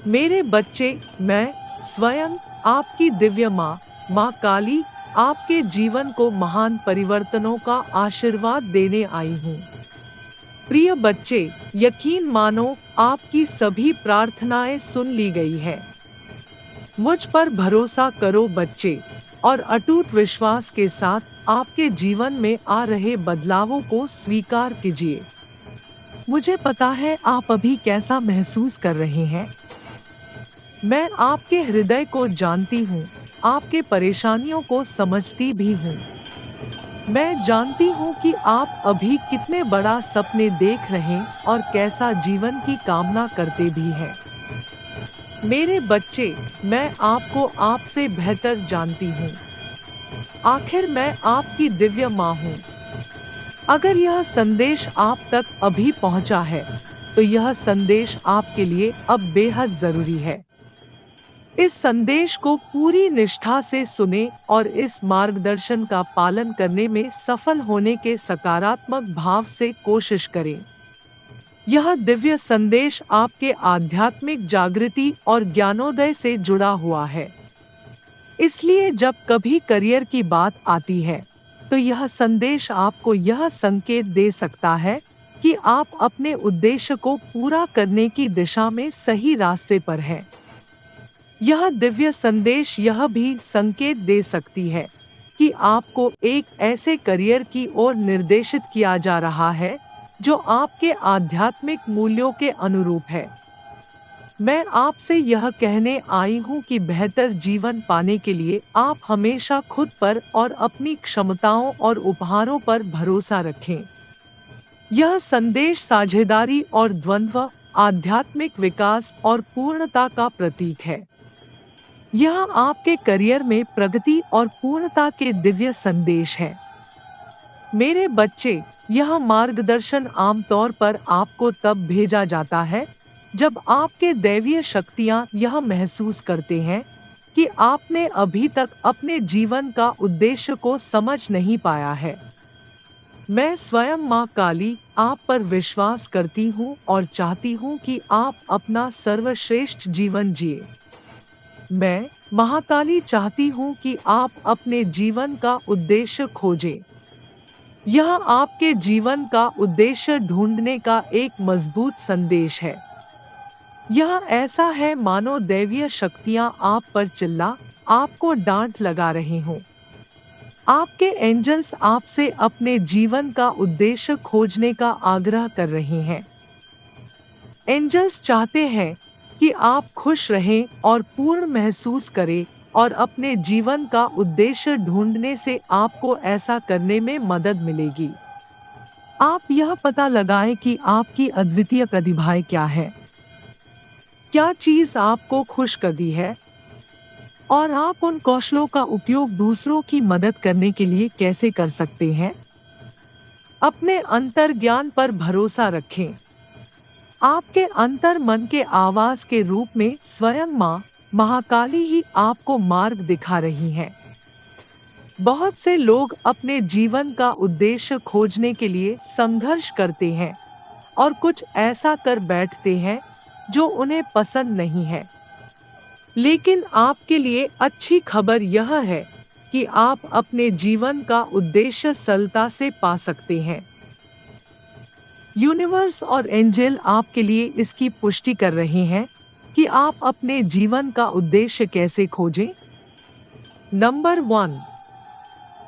मेरे बच्चे, मैं स्वयं आपकी दिव्य माँ, माँ काली, आपके जीवन को महान परिवर्तनों का आशीर्वाद देने आई हूँ। प्रिय बच्चे, यकीन मानो आपकी सभी प्रार्थनाएं सुन ली गई है। मुझ पर भरोसा करो बच्चे, और अटूट विश्वास के साथ आपके जीवन में आ रहे बदलावों को स्वीकार कीजिए। मुझे पता है आप अभी कैसा महसूस कर रहे हैं। मैं आपके हृदय को जानती हूँ, आपके परेशानियों को समझती भी हूँ। मैं जानती हूँ कि आप अभी कितने बड़ा सपने देख रहे और कैसा जीवन की कामना करते भी हैं। मेरे बच्चे, मैं आपको आपसे बेहतर जानती हूँ। आखिर मैं आपकी दिव्य माँ हूँ। अगर यह संदेश आप तक अभी पहुँचा है, तो यह संदेश आपके लिए अब बेहद जरूरी है। इस संदेश को पूरी निष्ठा से सुने और इस मार्गदर्शन का पालन करने में सफल होने के सकारात्मक भाव से कोशिश करें। यह दिव्य संदेश आपके आध्यात्मिक जागृति और ज्ञानोदय से जुड़ा हुआ है। इसलिए जब कभी करियर की बात आती है, तो यह संदेश आपको यह संकेत दे सकता है कि आप अपने उद्देश्य को पूरा करने की दिशा में सही रास्ते पर हैं। यह दिव्य संदेश यह भी संकेत दे सकती है कि आपको एक ऐसे करियर की ओर निर्देशित किया जा रहा है जो आपके आध्यात्मिक मूल्यों के अनुरूप है। मैं आपसे यह कहने आई हूँ कि बेहतर जीवन पाने के लिए आप हमेशा खुद पर और अपनी क्षमताओं और उपहारों पर भरोसा रखें। यह संदेश साझेदारी और द्वंद्व, आध्यात्मिक विकास और पूर्णता का प्रतीक है। यह आपके करियर में प्रगति और पूर्णता के दिव्य संदेश है। मेरे बच्चे, यह मार्गदर्शन आमतौर पर आपको तब भेजा जाता है जब आपके दैवीय शक्तियाँ यह महसूस करते हैं कि आपने अभी तक अपने जीवन का उद्देश्य को समझ नहीं पाया है। मैं स्वयं माँ काली आप पर विश्वास करती हूँ और चाहती हूँ कि आप अपना सर्वश्रेष्ठ जीवन जिए। मैं महाकाली चाहती हूँ कि आप अपने जीवन का उद्देश्य खोजें। यह आपके जीवन का उद्देश्य ढूंढने का एक मजबूत संदेश है। यह ऐसा है मानो दैवीय शक्तियाँ आप पर चिल्ला आपको डांट लगा रही हों। आपके एंजल्स आपसे अपने जीवन का उद्देश्य खोजने का आग्रह कर रहे हैं। एंजल्स चाहते हैं कि आप खुश रहें और पूर्ण महसूस करें, और अपने जीवन का उद्देश्य ढूंढने से आपको ऐसा करने में मदद मिलेगी। आप यह पता लगाएं कि आपकी अद्वितीय प्रतिभाएं क्या है, क्या चीज आपको खुश करती है, और आप उन कौशलों का उपयोग दूसरों की मदद करने के लिए कैसे कर सकते हैं। अपने अंतर्ज्ञान पर भरोसा रखें। आपके अंतर मन के आवाज के रूप में स्वयं माँ महाकाली ही आपको मार्ग दिखा रही हैं। बहुत से लोग अपने जीवन का उद्देश्य खोजने के लिए संघर्ष करते हैं और कुछ ऐसा कर बैठते हैं जो उन्हें पसंद नहीं है। लेकिन आपके लिए अच्छी खबर यह है कि आप अपने जीवन का उद्देश्य सरलता से पा सकते हैं। यूनिवर्स और एंजेल आपके लिए इसकी पुष्टि कर रहे हैं कि आप अपने जीवन का उद्देश्य कैसे खोजें। नंबर 1,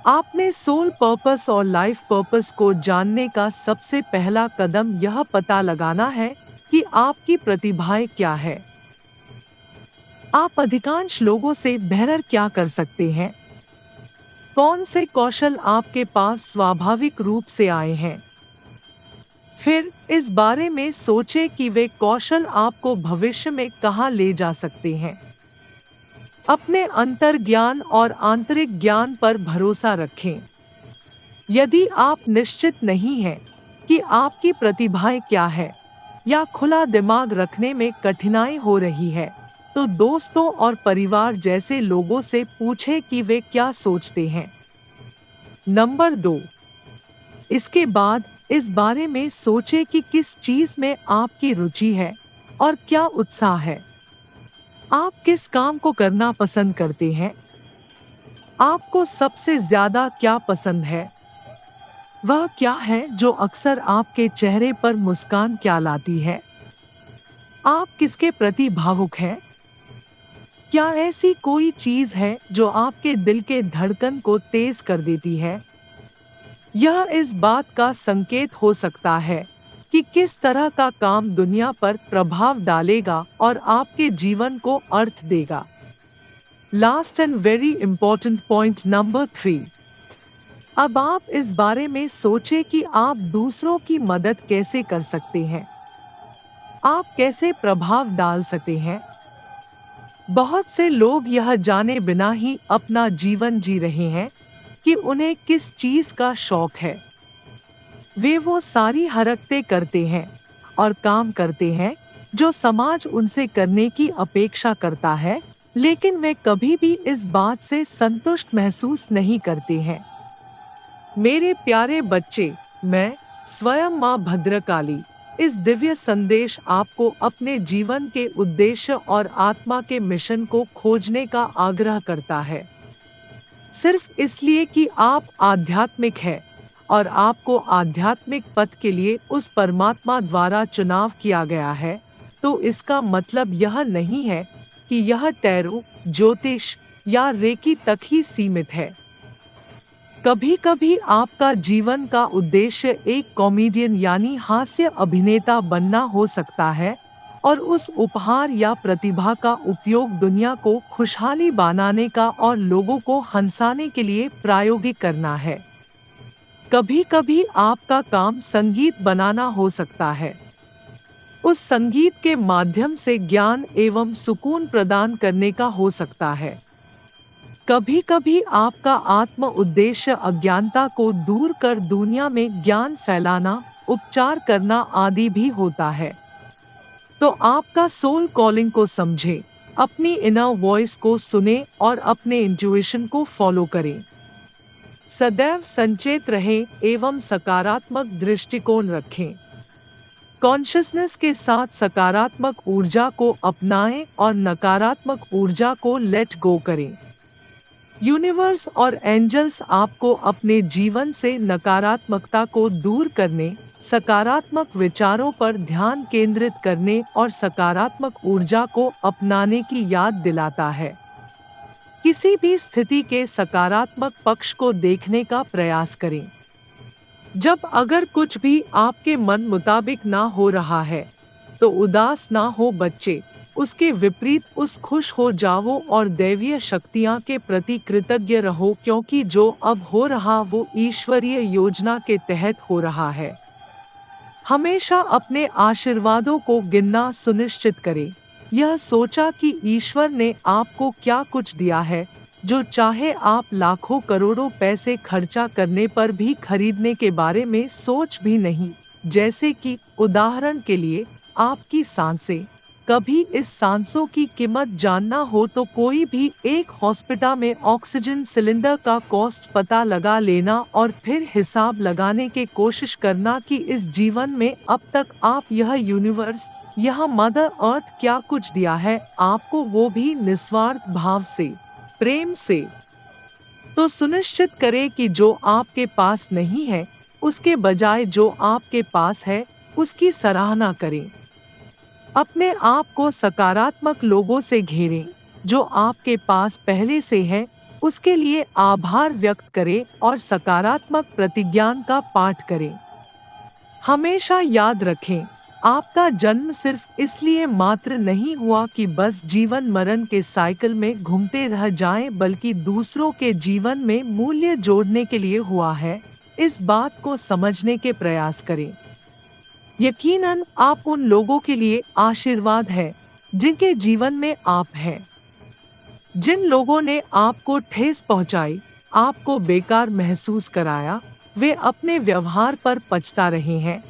आपने सोल पर्पस और लाइफ पर्पस को जानने का सबसे पहला कदम यह पता लगाना है कि आपकी प्रतिभाएं क्या है। आप अधिकांश लोगों से बेहतर क्या कर सकते हैं? कौन से कौशल आपके पास स्वाभाविक रूप से आए हैं? फिर इस बारे में सोचें कि वे कौशल आपको भविष्य में कहाँ ले जा सकते हैं। अपने अंतर्ज्ञान और आंतरिक ज्ञान पर भरोसा रखें। यदि आप निश्चित नहीं हैं कि आपकी प्रतिभाएं क्या है, या खुला दिमाग रखने में कठिनाई हो रही है, तो दोस्तों और परिवार जैसे लोगों से पूछें कि वे क्या सोचते हैं। नंबर 2, इसके बाद इस बारे में सोचें कि किस चीज में आपकी रुचि है और क्या उत्साह है। आप किस काम को करना पसंद करते हैं? आपको सबसे ज्यादा क्या पसंद है? वह क्या है जो अक्सर आपके चेहरे पर मुस्कान क्या लाती है? आप किसके प्रति भावुक हैं? क्या ऐसी कोई चीज है जो आपके दिल के धड़कन को तेज कर देती है? यह इस बात का संकेत हो सकता है कि किस तरह का काम दुनिया पर प्रभाव डालेगा और आपके जीवन को अर्थ देगा। Last and very important point number 3। अब आप इस बारे में सोचें कि आप दूसरों की मदद कैसे कर सकते हैं। आप कैसे प्रभाव डाल सकते हैं। बहुत से लोग यह जाने बिना ही अपना जीवन जी रहे हैं कि उन्हें किस चीज का शौक है। वे वो सारी हरकतें करते हैं और काम करते हैं जो समाज उनसे करने की अपेक्षा करता है, लेकिन वे कभी भी इस बात से संतुष्ट महसूस नहीं करते हैं। मेरे प्यारे बच्चे, मैं स्वयं माँ भद्रकाली इस दिव्य संदेश आपको अपने जीवन के उद्देश्य और आत्मा के मिशन को खोजने का आग्रह करता है। सिर्फ इसलिए कि आप आध्यात्मिक हैं और आपको आध्यात्मिक पथ के लिए उस परमात्मा द्वारा चुनाव किया गया है, तो इसका मतलब यह नहीं है कि यह टैरो, ज्योतिष या रेकी तक ही सीमित है। कभी कभी आपका जीवन का उद्देश्य एक कॉमेडियन यानी हास्य अभिनेता बनना हो सकता है और उस उपहार या प्रतिभा का उपयोग दुनिया को खुशहाली बनाने का और लोगों को हंसाने के लिए प्रायोगिक करना है। कभी कभी आपका काम संगीत बनाना हो सकता है, उस संगीत के माध्यम से ज्ञान एवं सुकून प्रदान करने का हो सकता है। कभी कभी आपका आत्म उद्देश्य अज्ञानता को दूर कर दुनिया में ज्ञान फैलाना, उपचार करना आदि भी होता है। तो आपका सोल कॉलिंग को समझें, अपनी इनर वॉइस को सुने और अपने इंट्यूइशन को फॉलो करें। सदैव संचेत रहें एवं सकारात्मक दृष्टिकोण रखें। कॉन्शियसनेस के साथ सकारात्मक ऊर्जा को अपनाएं और नकारात्मक ऊर्जा को लेट गो करें। यूनिवर्स और एंजल्स आपको अपने जीवन से नकारात्मकता को दूर करने, सकारात्मक विचारों पर ध्यान केंद्रित करने और सकारात्मक ऊर्जा को अपनाने की याद दिलाता है। किसी भी स्थिति के सकारात्मक पक्ष को देखने का प्रयास करें। जब अगर कुछ भी आपके मन मुताबिक ना हो रहा है, तो उदास ना हो बच्चे, उसके विपरीत उस खुश हो जाओ और दैवीय शक्तियां के प्रति कृतज्ञ रहो, क्योंकि जो अब हो रहा वो ईश्वरीय योजना के तहत हो रहा है। हमेशा अपने आशीर्वादों को गिनना सुनिश्चित करें। यह सोचा कि ईश्वर ने आपको क्या कुछ दिया है जो चाहे आप लाखों करोड़ों पैसे खर्चा करने पर भी खरीदने के बारे में सोच भी नहीं। जैसे कि उदाहरण के लिए आपकी सांसें। कभी इस सांसों की कीमत जानना हो तो कोई भी एक हॉस्पिटल में ऑक्सीजन सिलेंडर का कॉस्ट पता लगा लेना और फिर हिसाब लगाने की कोशिश करना कि इस जीवन में अब तक आप यह यूनिवर्स, यह मदर अर्थ क्या कुछ दिया है आपको, वो भी निस्वार्थ भाव से, प्रेम से। तो सुनिश्चित करें कि जो आपके पास नहीं है उसके बजाय जो आपके पास है उसकी सराहना करें। अपने आप को सकारात्मक लोगों से घेरें। जो आपके पास पहले से है उसके लिए आभार व्यक्त करें और सकारात्मक प्रतिज्ञान का पाठ करें। हमेशा याद रखें, आपका जन्म सिर्फ इसलिए मात्र नहीं हुआ कि बस जीवन मरण के साइकिल में घूमते रह जाएं, बल्कि दूसरों के जीवन में मूल्य जोड़ने के लिए हुआ है। इस बात को समझने के प्रयास करें। यकीनन आप उन लोगों के लिए आशीर्वाद हैं जिनके जीवन में आप हैं। जिन लोगों ने आपको ठेस पहुंचाई, आपको बेकार महसूस कराया, वे अपने व्यवहार पर पछता रहे हैं।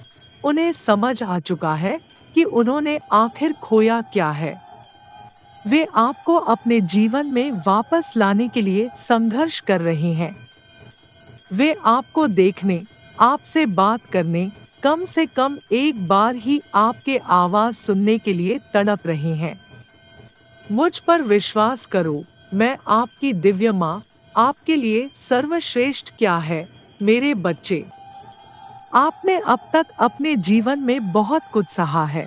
उन्हें समझ आ चुका है कि उन्होंने आखिर खोया क्या है। वे आपको अपने जीवन में वापस लाने के लिए संघर्ष कर रहे हैं। वे आपको देखने, आपसे बात करने, कम से कम एक बार ही आपके आवाज सुनने के लिए तड़प रहे हैं। मुझ पर विश्वास करो, मैं आपकी दिव्य माँ, आपके लिए सर्वश्रेष्ठ क्या है, मेरे बच्चे। आपने अब तक अपने जीवन में बहुत कुछ सहा है।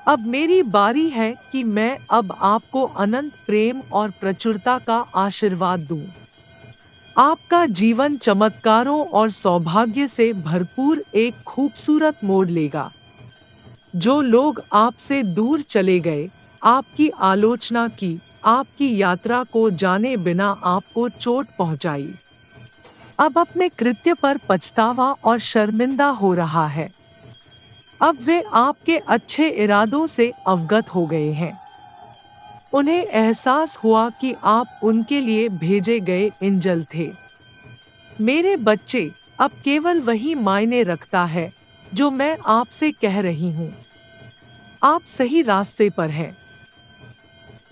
अब मेरी बारी है कि मैं अब आपको अनंत प्रेम और प्रचुरता का आशीर्वाद दूं। आपका जीवन चमत्कारों और सौभाग्य से भरपूर एक खूबसूरत मोड़ लेगा। जो लोग आपसे दूर चले गए, आपकी आलोचना की, आपकी यात्रा को जाने बिना आपको चोट पहुंचाई, अब अपने कृत्य पर पछतावा और शर्मिंदा हो रहा है। अब वे आपके अच्छे इरादों से अवगत हो गए हैं। उन्हें एहसास हुआ कि आप उनके लिए भेजे गए एंजल थे। मेरे बच्चे, अब केवल वही मायने रखता है जो मैं आपसे कह रही हूँ। आप सही रास्ते पर हैं।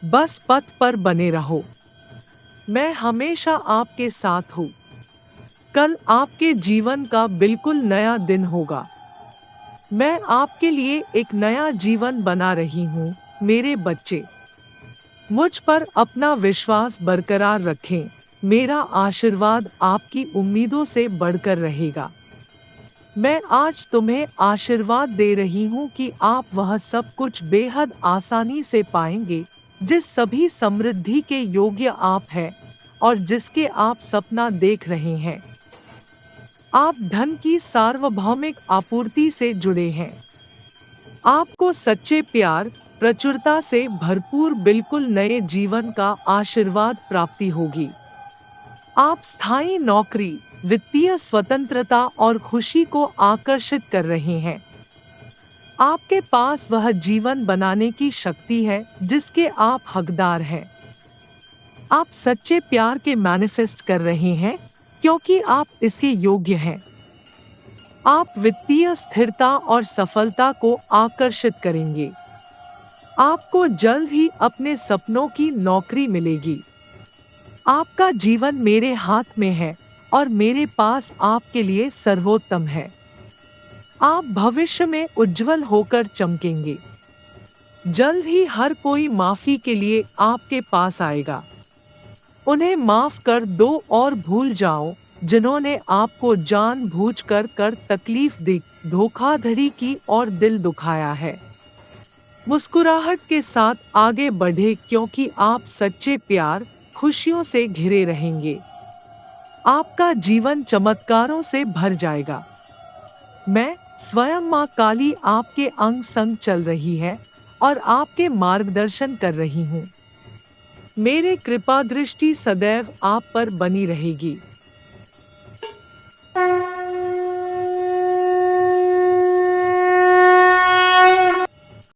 बस पथ पर बने रहो। मैं हमेशा आपके साथ हूँ। कल आपके जीवन का बिल्कुल नया दिन होगा। मैं आपके लिए एक नया जीवन बना रही हूँ, मेरे बच्चे। मुझ पर अपना विश्वास बरकरार रखें। मेरा आशीर्वाद आपकी उम्मीदों से बढ़कर रहेगा। मैं आज तुम्हें आशीर्वाद दे रही हूँ कि आप वह सब कुछ बेहद आसानी से पाएंगे जिस सभी समृद्धि के योग्य आप हैं और जिसके आप सपना देख रहे हैं। आप धन की सार्वभौमिक आपूर्ति से जुड़े हैं। आपको सच्चे प्यार, प्रचुरता से भरपूर बिल्कुल नए जीवन का आशीर्वाद प्राप्ति होगी। आप स्थायी नौकरी, वित्तीय स्वतंत्रता और खुशी को आकर्षित कर रहे हैं। आपके पास वह जीवन बनाने की शक्ति है जिसके आप हकदार हैं। आप सच्चे प्यार के मैनिफेस्ट कर रहे हैं क्योंकि आप इसके योग्य हैं। आप वित्तीय स्थिरता और सफलता को आकर्षित करेंगे। आपको जल्द ही अपने सपनों की नौकरी मिलेगी। आपका जीवन मेरे हाथ में है और मेरे पास आपके लिए सर्वोत्तम है। आप भविष्य में उज्जवल होकर चमकेंगे। जल्द ही हर कोई माफी के लिए आपके पास आएगा। उन्हें माफ कर दो और भूल जाओ जिन्होंने आपको जानबूझकर तकलीफ दी, धोखाधड़ी की और दिल दुखाया है। मुस्कुराहट के साथ आगे बढ़े क्योंकि आप सच्चे प्यार, खुशियों से घिरे रहेंगे। आपका जीवन चमत्कारों से भर जाएगा। मैं स्वयं माँ काली आपके अंग संग चल रही है और आपके मार्गदर्शन कर रही हूँ। मेरे कृपा दृष्टि सदैव आप पर बनी रहेगी।